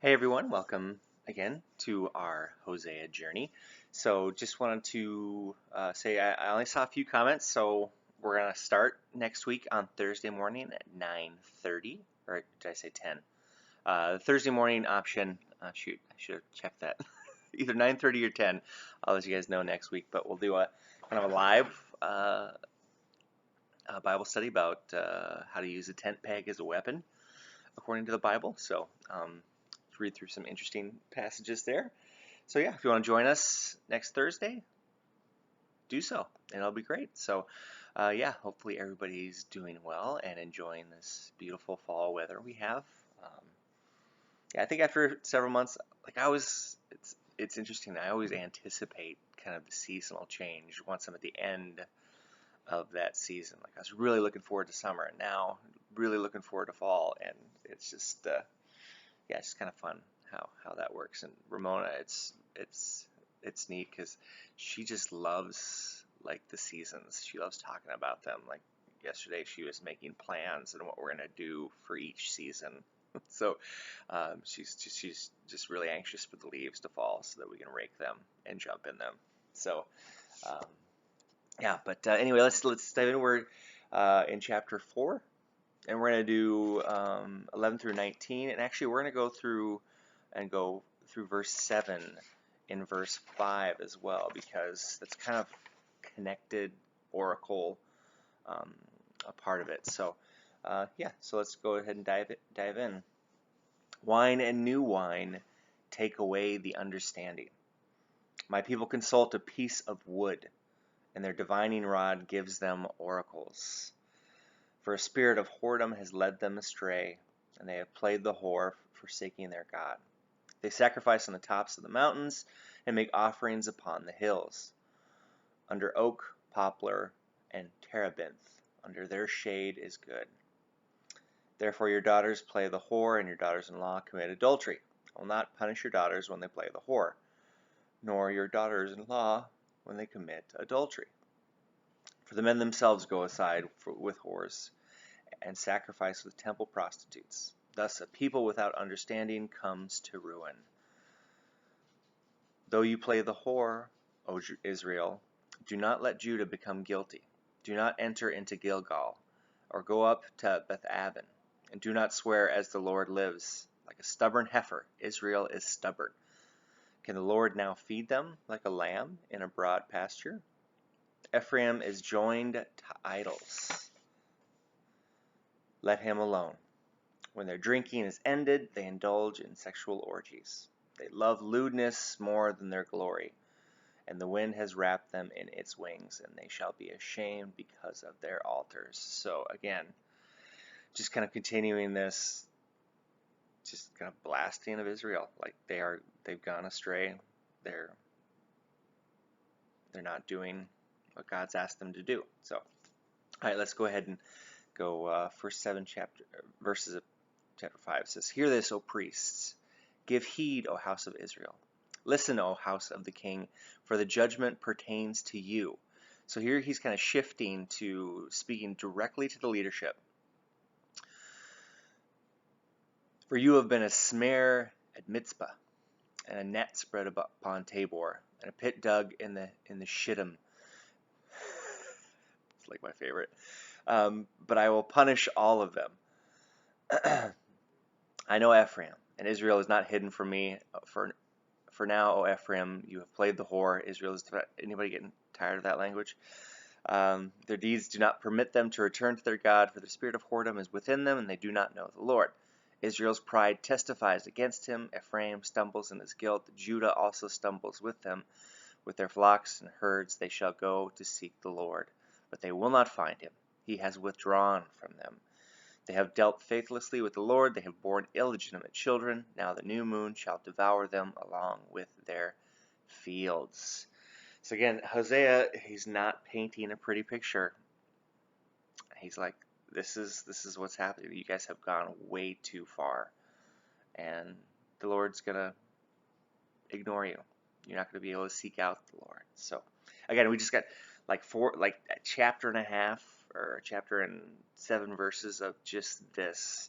Hey everyone, welcome again to our Hosea journey. So just wanted to say I only saw a few comments, so we're gonna start next week on Thursday morning at 9:30, or did I say 10? The Thursday morning option. Shoot, I should have checked that. Either 9:30 or 10. I'll let you guys know next week, but we'll do a kind of a live Bible study about how to use a tent peg as a weapon according to the Bible. So. Read through some interesting passages there. So yeah, if you want to join us next Thursday, do so, and it'll be great. So yeah, hopefully everybody's doing well and enjoying this beautiful fall weather we have. Yeah, I think after several months, it's interesting. I always anticipate kind of the seasonal change once I'm at the end of that season. Like I was really looking forward to summer, and now really looking forward to fall, and it's just yeah, it's kind of fun how that works. And Ramona, it's neat because she just loves like the seasons. She loves talking about them. Like yesterday, she was making plans and what we're gonna do for each season. So she's just really anxious for the leaves to fall so that we can rake them and jump in them. So um, yeah, but anyway, let's dive in. We're in chapter 4, and we're going to do 11 through 19, and actually we're going to go through verse 7 in verse 5 as well, because that's kind of connected oracle, a part of it. So yeah, so let's go ahead and dive in. Wine and new wine take away the understanding. My people consult a piece of wood, and their divining rod gives them oracles. For a spirit of whoredom has led them astray, and they have played the whore, forsaking their God. They sacrifice on the tops of the mountains and make offerings upon the hills. Under oak, poplar, and terebinth, under their shade is good. Therefore your daughters play the whore, and your daughters-in-law commit adultery. I will not punish your daughters when they play the whore, nor your daughters-in-law when they commit adultery. For the men themselves go aside with whores, and sacrifice with temple prostitutes. Thus a people without understanding comes to ruin. Though you play the whore, O Israel, do not let Judah become guilty. Do not enter into Gilgal, or go up to Beth-aven, and do not swear as the Lord lives. Like a stubborn heifer, Israel is stubborn. Can the Lord now feed them like a lamb in a broad pasture? Ephraim is joined to idols. Let him alone. When their drinking is ended, they indulge in sexual orgies. They love lewdness more than their glory, and the wind has wrapped them in its wings, and they shall be ashamed because of their altars. So again, just kind of continuing this, just kind of blasting of Israel. Like they've gone astray. They're not doing what God's asked them to do. So, all right, let's go ahead and go first 7 verses of chapter 5. It says, "Hear this, O priests. Give heed, O house of Israel. Listen, O house of the king, for the judgment pertains to you." So here he's kind of shifting to speaking directly to the leadership. "For you have been a snare at Mitzpah, and a net spread upon Tabor, and a pit dug in the Shittim." It's like my favorite. "But I will punish all of them. I know Ephraim, and Israel is not hidden from me. For now, O Ephraim, you have played the whore." Israel is. Anybody getting tired of that language? "Their deeds do not permit them to return to their God, for the spirit of whoredom is within them, and they do not know the Lord. Israel's pride testifies against him. Ephraim stumbles in his guilt. Judah also stumbles with them. With their flocks and herds they shall go to seek the Lord, but they will not find him. He has withdrawn from them. They have dealt faithlessly with the Lord. They have borne illegitimate children. Now the new moon shall devour them along with their fields." So again, Hosea, he's not painting a pretty picture. He's like, this is what's happening. You guys have gone way too far, and the Lord's gonna ignore you. You're not gonna be able to seek out the Lord. So again, we just got like a chapter and a half, or a chapter and 7 verses of just this,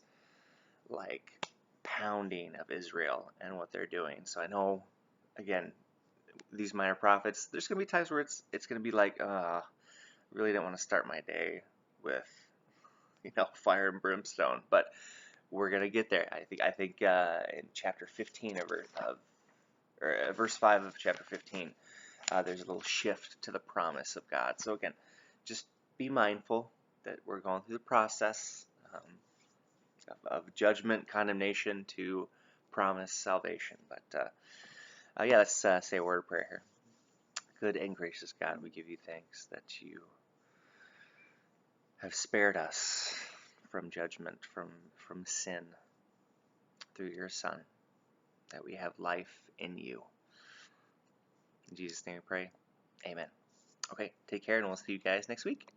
like, pounding of Israel and what they're doing. So I know, again, these minor prophets, there's going to be times where it's going to be like, I really didn't want to start my day with, fire and brimstone, but we're going to get there. I think in chapter 15 or verse 5 of chapter 15, there's a little shift to the promise of God. So again, just be mindful that we're going through the process of judgment, condemnation to promise salvation. But yeah, let's say a word of prayer here. Good and gracious God, we give you thanks that you have spared us from judgment, from sin through your Son, that we have life in you. In Jesus' name we pray. Amen. Okay, take care, and we'll see you guys next week.